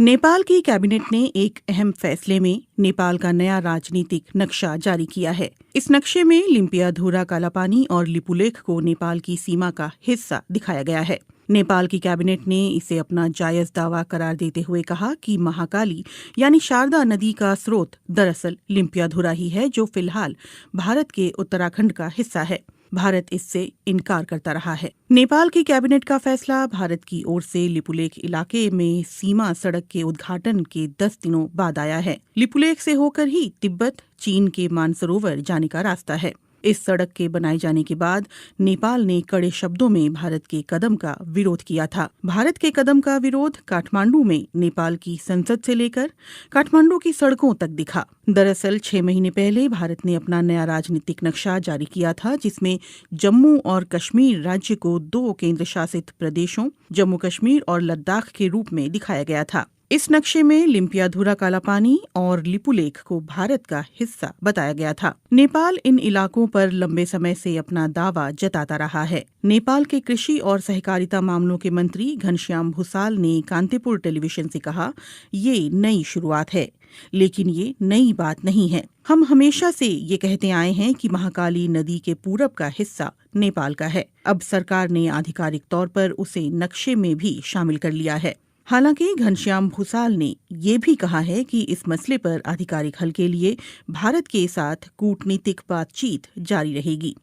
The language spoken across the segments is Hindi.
नेपाल की कैबिनेट ने एक अहम फैसले में नेपाल का नया राजनीतिक नक्शा जारी किया है। इस नक्शे में लिम्पियाधुरा कालापानी और लिपुलेख को नेपाल की सीमा का हिस्सा दिखाया गया है। नेपाल की कैबिनेट ने इसे अपना जायज दावा करार देते हुए कहा कि महाकाली यानी शारदा नदी का स्रोत दरअसल लिम्पियाधुरा ही है, जो फिलहाल भारत के उत्तराखंड का हिस्सा है। भारत इससे इनकार करता रहा है। नेपाल की कैबिनेट का फैसला भारत की ओर से लिपुलेख इलाके में सीमा सड़क के उद्घाटन के 10 दिनों बाद आया है। लिपुलेख से होकर ही तिब्बत चीन के मानसरोवर जाने का रास्ता है। इस सड़क के बनाए जाने के बाद नेपाल ने कड़े शब्दों में भारत के कदम का विरोध किया था। भारत के कदम का विरोध काठमांडू में नेपाल की संसद से लेकर काठमांडू की सड़कों तक दिखा। दरअसल 6 महीने पहले भारत ने अपना नया राजनीतिक नक्शा जारी किया था, जिसमें जम्मू और कश्मीर राज्य को 2 केंद्र शासित प्रदेशों जम्मू कश्मीर और लद्दाख के रूप में दिखाया गया था। इस नक्शे में लिम्पियाधुरा कालापानी और लिपुलेख को भारत का हिस्सा बताया गया था। नेपाल इन इलाकों पर लंबे समय से अपना दावा जताता रहा है। नेपाल के कृषि और सहकारिता मामलों के मंत्री घनश्याम भूसाल ने कांतिपुर टेलीविजन से कहा, ये नई शुरुआत है, लेकिन ये नई बात नहीं है। हम हमेशा से ये कहते आए हैं कि महाकाली नदी के पूरब का हिस्सा नेपाल का है। अब सरकार ने आधिकारिक तौर पर उसे नक्शे में भी शामिल कर लिया है। हालांकि घनश्याम भूसाल ने ये भी कहा है कि इस मसले पर आधिकारिक हल के लिए भारत के साथ कूटनीतिक बातचीत जारी रहेगी।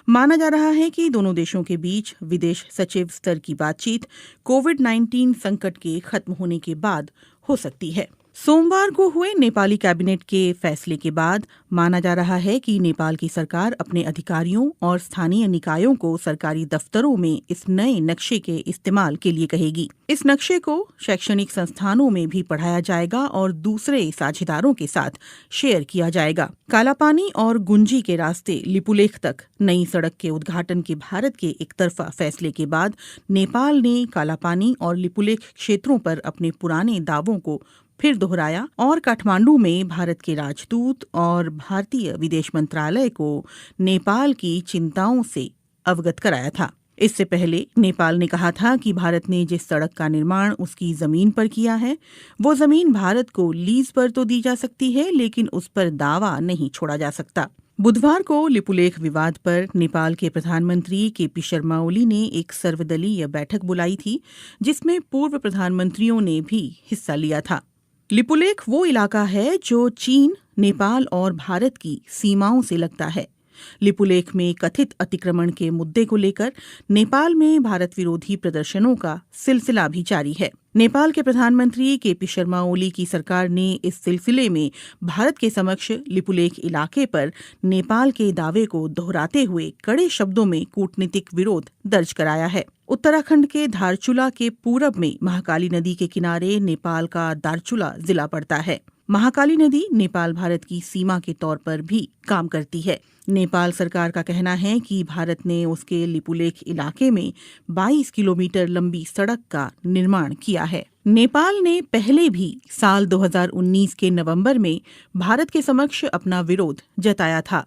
माना जा रहा है कि दोनों देशों के बीच विदेश सचिव स्तर की बातचीत कोविड-19 संकट के खत्म होने के बाद हो सकती है। सोमवार को हुए नेपाली कैबिनेट के फैसले के बाद माना जा रहा है कि नेपाल की सरकार अपने अधिकारियों और स्थानीय निकायों को सरकारी दफ्तरों में इस नए नक्शे के इस्तेमाल के लिए कहेगी। इस नक्शे को शैक्षणिक संस्थानों में भी पढ़ाया जाएगा और दूसरे साझेदारों के साथ शेयर किया जाएगा। कालापानी और गुंजी के रास्ते लिपुलेख तक नई सड़क के उद्घाटन के भारत के एकतरफा फैसले के बाद नेपाल ने कालापानी और लिपुलेख क्षेत्रों पर अपने पुराने दावों को फिर दोहराया और काठमांडू में भारत के राजदूत और भारतीय विदेश मंत्रालय को नेपाल की चिंताओं से अवगत कराया था। इससे पहले नेपाल ने कहा था कि भारत ने जिस सड़क का निर्माण उसकी जमीन पर किया है, वो जमीन भारत को लीज पर तो दी जा सकती है, लेकिन उस पर दावा नहीं छोड़ा जा सकता। बुधवार को लिपुलेख विवाद पर नेपाल के प्रधानमंत्री केपी शर्मा ओली ने एक सर्वदलीय बैठक बुलाई थी, जिसमें पूर्व प्रधानमंत्रियों ने भी हिस्सा लिया था। लिपुलेख वो इलाका है जो चीन, नेपाल और भारत की सीमाओं से लगता है। लिपुलेख में कथित अतिक्रमण के मुद्दे को लेकर नेपाल में भारत विरोधी प्रदर्शनों का सिलसिला भी जारी है। नेपाल के प्रधानमंत्री केपी शर्मा ओली की सरकार ने इस सिलसिले में भारत के समक्ष लिपुलेख इलाके पर नेपाल के दावे को दोहराते हुए कड़े शब्दों में कूटनीतिक विरोध दर्ज कराया है। उत्तराखंड के धारचूला के पूरब में महाकाली नदी के किनारे नेपाल का दारचूला जिला पड़ता है। महाकाली नदी नेपाल भारत की सीमा के तौर पर भी काम करती है। नेपाल सरकार का कहना है कि भारत ने उसके लिपुलेख इलाके में 22 किलोमीटर लंबी सड़क का निर्माण किया है। नेपाल ने पहले भी साल 2019 के नवंबर में भारत के समक्ष अपना विरोध जताया था।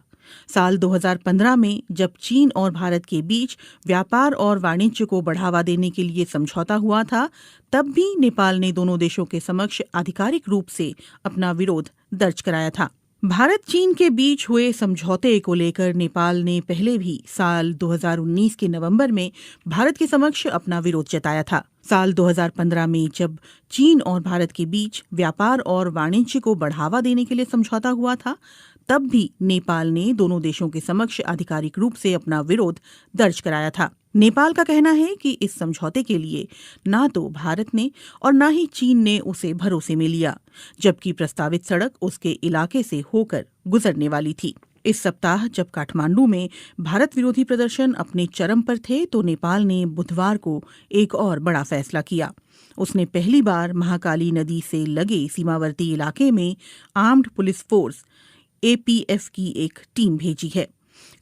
साल 2015 में जब चीन और भारत के बीच व्यापार और वाणिज्य को बढ़ावा देने के लिए समझौता हुआ था, तब भी नेपाल ने दोनों देशों के समक्ष आधिकारिक रूप से अपना विरोध दर्ज कराया था। भारत चीन के बीच हुए समझौते को लेकर नेपाल ने पहले भी साल 2019 के नवंबर में भारत के समक्ष अपना विरोध जताया था। साल 2015 में जब चीन और भारत के बीच व्यापार और वाणिज्य को बढ़ावा देने के लिए समझौता हुआ था, तब भी नेपाल ने दोनों देशों के समक्ष आधिकारिक रूप से अपना विरोध दर्ज कराया था। नेपाल का कहना है कि इस समझौते के लिए ना तो भारत ने और ना ही चीन ने उसे भरोसे में लिया, जबकि प्रस्तावित सड़क उसके इलाके से होकर गुजरने वाली थी। इस सप्ताह जब काठमांडू में भारत विरोधी प्रदर्शन अपने चरम पर थे, तो नेपाल ने बुधवार को एक और बड़ा फैसला किया। उसने पहली बार महाकाली नदी से लगे सीमावर्ती इलाके में आर्म्ड पुलिस फोर्स एपीएफ की एक टीम भेजी है।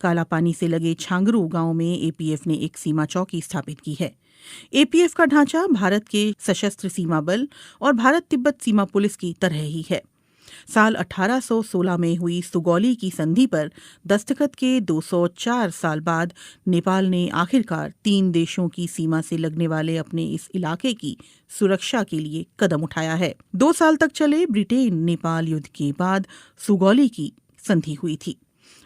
कालापानी से लगे छांगरू गांव में एपीएफ ने एक सीमा चौकी स्थापित की है। एपीएफ का ढांचा भारत के सशस्त्र सीमा बल और भारत तिब्बत सीमा पुलिस की तरह ही है। साल 1816 में हुई सुगौली की संधि पर दस्तखत के 204 साल बाद नेपाल ने आखिरकार 3 देशों की सीमा से लगने वाले अपने इस इलाके की सुरक्षा के लिए कदम उठाया है। 2 साल तक चले ब्रिटेन नेपाल युद्ध के बाद सुगौली की संधि हुई थी,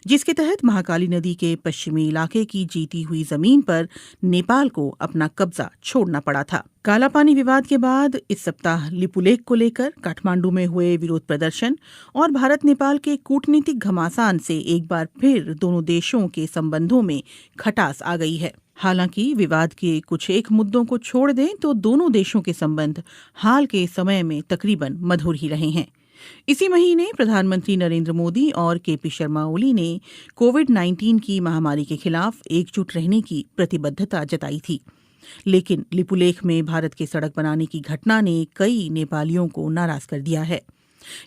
जिसके तहत महाकाली नदी के पश्चिमी इलाके की जीती हुई जमीन पर नेपाल को अपना कब्जा छोड़ना पड़ा था। कालापानी विवाद के बाद इस सप्ताह लिपुलेख को लेकर काठमांडू में हुए विरोध प्रदर्शन और भारत नेपाल के कूटनीतिक घमासान से एक बार फिर दोनों देशों के संबंधों में खटास आ गई है। हालांकि विवाद के कुछ एक मुद्दों को छोड़ दें तो दोनों देशों के संबंध हाल के समय में तकरीबन मधुर ही रहे हैं। इसी महीने प्रधानमंत्री नरेंद्र मोदी और केपी शर्मा ओली ने कोविड-19 की महामारी के खिलाफ एकजुट रहने की प्रतिबद्धता जताई थी, लेकिन लिपुलेख में भारत के सड़क बनाने की घटना ने कई नेपालियों को नाराज कर दिया है।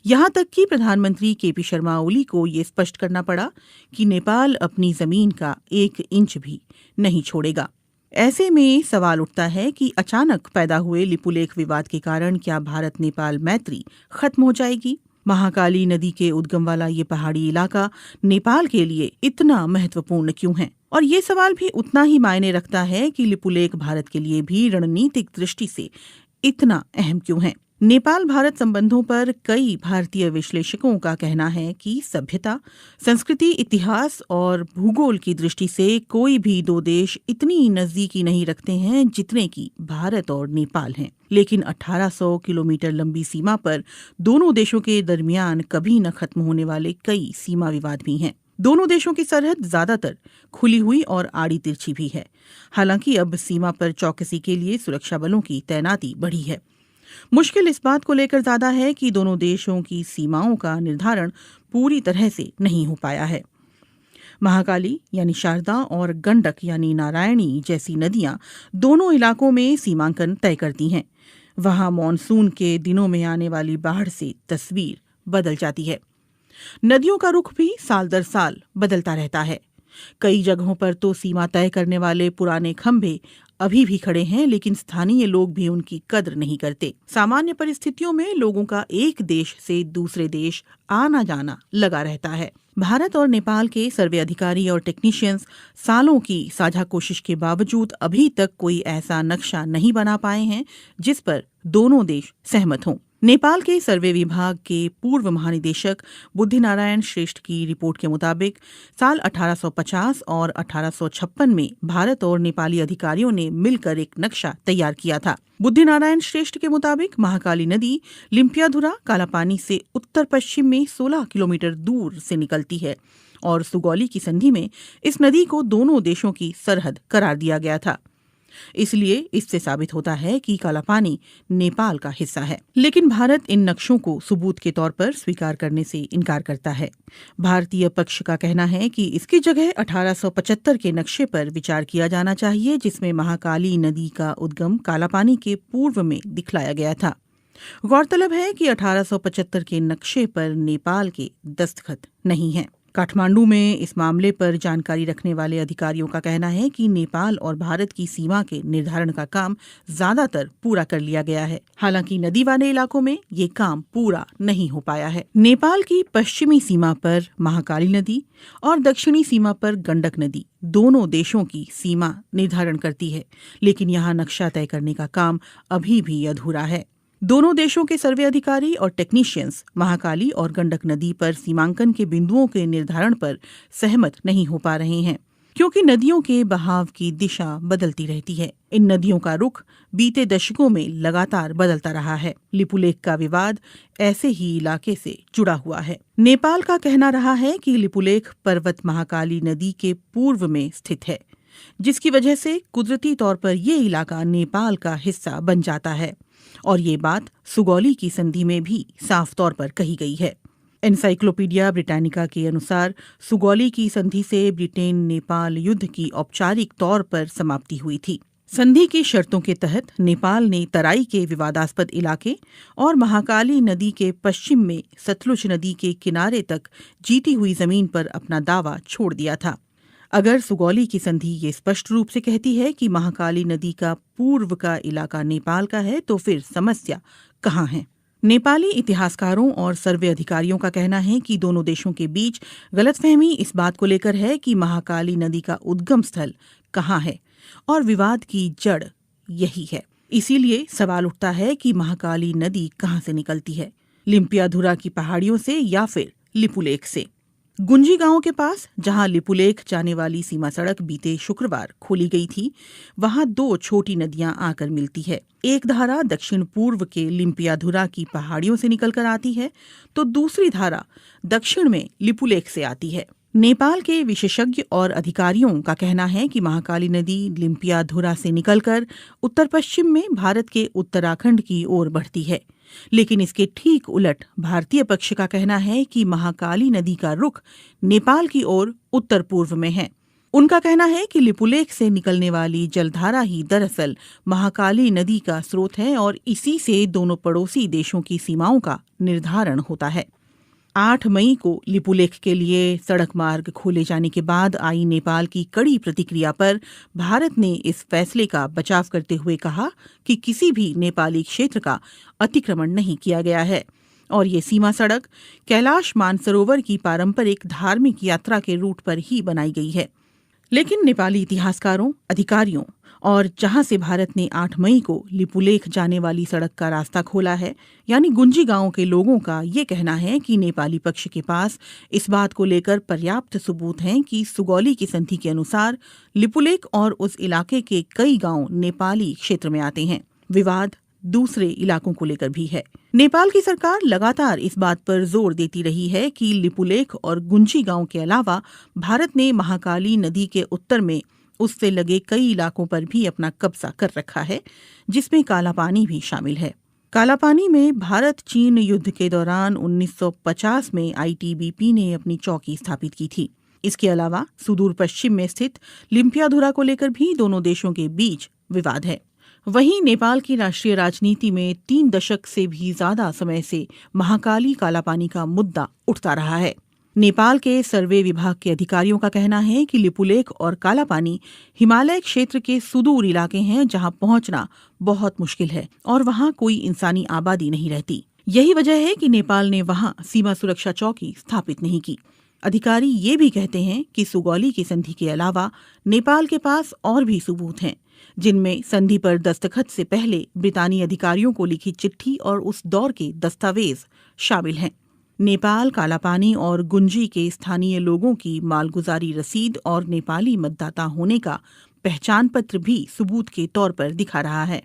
यहां तक कि प्रधानमंत्री केपी शर्मा ओली को ये स्पष्ट करना पड़ा कि नेपाल अपनी जमीन का 1 इंच भी नहीं छोड़ेगा। ऐसे में सवाल उठता है कि अचानक पैदा हुए लिपुलेख विवाद के कारण क्या भारत नेपाल मैत्री खत्म हो जाएगी? महाकाली नदी के उद्गम वाला ये पहाड़ी इलाका नेपाल के लिए इतना महत्वपूर्ण क्यों है? और ये सवाल भी उतना ही मायने रखता है कि लिपुलेख भारत के लिए भी रणनीतिक दृष्टि से इतना अहम क्यों है? नेपाल भारत संबंधों पर कई भारतीय विश्लेषकों का कहना है कि सभ्यता, संस्कृति, इतिहास और भूगोल की दृष्टि से कोई भी 2 देश इतनी नजदीकी नहीं रखते हैं जितने कि भारत और नेपाल हैं। लेकिन 1800 किलोमीटर लंबी सीमा पर दोनों देशों के दरमियान कभी न खत्म होने वाले कई सीमा विवाद भी हैं। दोनों देशों की सरहद ज्यादातर खुली हुई और आड़ी तिरछी भी है। हालांकि अब सीमा पर चौकसी के लिए सुरक्षा बलों की तैनाती बढ़ी है। मुश्किल इस बात को लेकर ज्यादा है कि दोनों देशों की सीमाओं का निर्धारण पूरी तरह से नहीं हो पाया है। महाकाली यानी शारदा और गंडक यानी नारायणी जैसी नदियां दोनों इलाकों में सीमांकन तय करती हैं। वहां मॉनसून के दिनों में आने वाली बाढ़ से तस्वीर बदल जाती है। नदियों का रुख भी साल दर साल बदलता रहता है। कई जगहों पर तो सीमा तय करने वाले पुराने खंभे अभी भी खड़े हैं, लेकिन स्थानीय लोग भी उनकी कद्र नहीं करते। सामान्य परिस्थितियों में लोगों का एक देश से दूसरे देश आना जाना लगा रहता है। भारत और नेपाल के सर्वे अधिकारी और टेक्नीशियंस सालों की साझा कोशिश के बावजूद अभी तक कोई ऐसा नक्शा नहीं बना पाए हैं जिस पर दोनों देश सहमत हों। नेपाल के सर्वे विभाग के पूर्व महानिदेशक बुद्धिनारायण श्रेष्ठ की रिपोर्ट के मुताबिक साल 1850 और 1856 में भारत और नेपाली अधिकारियों ने मिलकर एक नक्शा तैयार किया था। बुद्धिनारायण श्रेष्ठ के मुताबिक महाकाली नदी लिम्पियाधुरा कालापानी से उत्तर पश्चिम में 16 किलोमीटर दूर से निकलती है और सुगौली की संधि में इस नदी को दोनों देशों की सरहद करार दिया गया था। इसलिए इससे साबित होता है कि कालापानी नेपाल का हिस्सा है। लेकिन भारत इन नक्शों को सबूत के तौर पर स्वीकार करने से इनकार करता है। भारतीय पक्ष का कहना है कि इसकी जगह 1875 के नक्शे पर विचार किया जाना चाहिए, जिसमें महाकाली नदी का उद्गम कालापानी के पूर्व में दिखलाया गया था। गौरतलब है कि 1875 के नक्शे पर नेपाल के दस्तखत नहीं हैं। काठमांडू में इस मामले पर जानकारी रखने वाले अधिकारियों का कहना है कि नेपाल और भारत की सीमा के निर्धारण का काम ज्यादातर पूरा कर लिया गया है। हालांकि नदी वाले इलाकों में ये काम पूरा नहीं हो पाया है। नेपाल की पश्चिमी सीमा पर महाकाली नदी और दक्षिणी सीमा पर गंडक नदी दोनों देशों की सीमा निर्धारण करती है, लेकिन यहाँ नक्शा तय करने का काम अभी भी अधूरा है। दोनों देशों के सर्वे अधिकारी और टेक्नीशियंस महाकाली और गंडक नदी पर सीमांकन के बिंदुओं के निर्धारण पर सहमत नहीं हो पा रहे हैं, क्योंकि नदियों के बहाव की दिशा बदलती रहती है। इन नदियों का रुख बीते दशकों में लगातार बदलता रहा है। लिपुलेख का विवाद ऐसे ही इलाके से जुड़ा हुआ है। नेपाल का कहना रहा है कि लिपुलेख पर्वत महाकाली नदी के पूर्व में स्थित है, जिसकी वजह से कुदरती तौर पर ये इलाका नेपाल का हिस्सा बन जाता है, और ये बात सुगौली की संधि में भी साफ तौर पर कही गई है। एनसाइक्लोपीडिया ब्रिटानिका के अनुसार सुगौली की संधि से ब्रिटेन नेपाल युद्ध की औपचारिक तौर पर समाप्ति हुई थी। संधि की शर्तों के तहत नेपाल ने तराई के विवादास्पद इलाके और महाकाली नदी के पश्चिम में सतलुज नदी के किनारे तक जीती हुई जमीन पर अपना दावा छोड़ दिया था। अगर सुगौली की संधि ये स्पष्ट रूप से कहती है कि महाकाली नदी का पूर्व का इलाका नेपाल का है, तो फिर समस्या कहाँ है? नेपाली इतिहासकारों और सर्वे अधिकारियों का कहना है कि दोनों देशों के बीच गलतफहमी इस बात को लेकर है कि महाकाली नदी का उद्गम स्थल कहाँ है और विवाद की जड़ यही है। इसीलिए सवाल उठता है कि महाकाली नदी कहाँ से निकलती है, लिम्पियाधुरा की पहाड़ियों से या फिर लिपुलेख से। गुंजी गांव के पास जहां लिपुलेख जाने वाली सीमा सड़क बीते शुक्रवार खोली गई थी, वहां 2 छोटी नदियां आकर मिलती है। एक धारा दक्षिण पूर्व के लिम्पियाधुरा की पहाड़ियों से निकलकर आती है, तो दूसरी धारा दक्षिण में लिपुलेख से आती है। नेपाल के विशेषज्ञ और अधिकारियों का कहना है कि महाकाली नदी लिम्पियाधुरा से निकलकर उत्तर पश्चिम में भारत के उत्तराखंड की ओर बढ़ती है, लेकिन इसके ठीक उलट भारतीय पक्ष का कहना है कि महाकाली नदी का रुख नेपाल की ओर उत्तर पूर्व में है। उनका कहना है कि लिपुलेख से निकलने वाली जलधारा ही दरअसल महाकाली नदी का स्रोत है और इसी से दोनों पड़ोसी देशों की सीमाओं का निर्धारण होता है। 8 मई को लिपुलेख के लिए सड़क मार्ग खोले जाने के बाद आई नेपाल की कड़ी प्रतिक्रिया पर भारत ने इस फैसले का बचाव करते हुए कहा कि किसी भी नेपाली क्षेत्र का अतिक्रमण नहीं किया गया है और ये सीमा सड़क कैलाश मानसरोवर की पारंपरिक धार्मिक यात्रा के रूट पर ही बनाई गई है। लेकिन नेपाली इतिहासकारों, अधिकारियों और जहां से भारत ने 8 मई को लिपुलेख जाने वाली सड़क का रास्ता खोला है, यानी गुंजी गांव के लोगों का ये कहना है कि नेपाली पक्ष के पास इस बात को लेकर पर्याप्त सबूत हैं कि सुगौली की संधि के अनुसार लिपुलेख और उस इलाके के कई गांव नेपाली क्षेत्र में आते हैं। विवाद दूसरे इलाकों को लेकर भी है। नेपाल की सरकार लगातार इस बात पर जोर देती रही है कि लिपुलेख और गुंजी गांव के अलावा भारत ने महाकाली नदी के उत्तर में उससे लगे कई इलाकों पर भी अपना कब्जा कर रखा है, जिसमें कालापानी भी शामिल है। कालापानी में भारत चीन युद्ध के दौरान 1950 में आईटीबीपी ने अपनी चौकी स्थापित की थी। इसके अलावा सुदूर पश्चिम में स्थित लिम्पियाधुरा को लेकर भी दोनों देशों के बीच विवाद है। वहीं नेपाल की राष्ट्रीय राजनीति में 3 दशक से भी ज्यादा समय से महाकाली कालापानी का मुद्दा उठता रहा है। नेपाल के सर्वे विभाग के अधिकारियों का कहना है कि लिपुलेख और कालापानी हिमालय क्षेत्र के सुदूर इलाके हैं जहां पहुंचना बहुत मुश्किल है और वहां कोई इंसानी आबादी नहीं रहती। यही वजह है कि नेपाल ने वहां सीमा सुरक्षा चौकी स्थापित नहीं की। अधिकारी ये भी कहते हैं कि सुगौली की संधि के अलावा नेपाल के पास और भी सबूत हैं, जिनमें संधि पर दस्तखत से पहले ब्रितानी अधिकारियों को लिखी चिट्ठी और उस दौर के दस्तावेज शामिल हैं। नेपाल कालापानी और गुंजी के स्थानीय लोगों की मालगुजारी रसीद और नेपाली मतदाता होने का पहचान पत्र भी सबूत के तौर पर दिखा रहा है।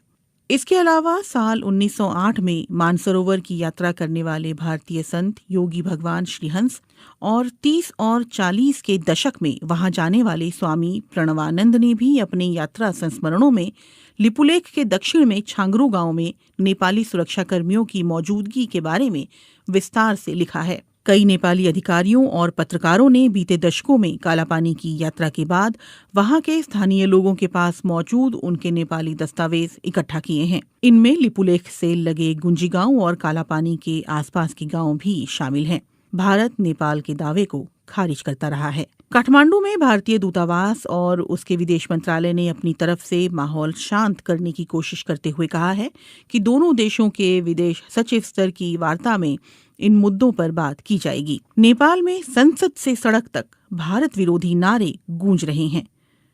इसके अलावा साल 1908 में मानसरोवर की यात्रा करने वाले भारतीय संत योगी भगवान श्रीहंस और 30 और 40 के दशक में वहां जाने वाले स्वामी प्रणवानंद ने भी अपने यात्रा संस्मरणों में लिपुलेख के दक्षिण में छांगरू गांव में नेपाली सुरक्षा कर्मियों की मौजूदगी के बारे में विस्तार से लिखा है। कई नेपाली अधिकारियों और पत्रकारों ने बीते दशकों में कालापानी की यात्रा के बाद वहां के स्थानीय लोगों के पास मौजूद उनके नेपाली दस्तावेज इकट्ठा किए हैं। इनमें लिपुलेख से लगे गुंजी गांव और कालापानी के आसपास के गांव भी शामिल हैं। भारत नेपाल के दावे को खारिज करता रहा है। काठमांडू में भारतीय दूतावास और उसके विदेश मंत्रालय ने अपनी तरफ से माहौल शांत करने की कोशिश करते हुए कहा है कि दोनों देशों के विदेश सचिव स्तर की वार्ता में इन मुद्दों पर बात की जाएगी। नेपाल में संसद से सड़क तक भारत विरोधी नारे गूंज रहे हैं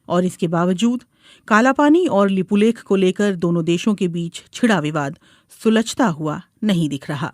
और इसके बावजूद कालापानी और लिपुलेख को लेकर दोनों देशों के बीच छिड़ा विवाद सुलझता हुआ नहीं दिख रहा।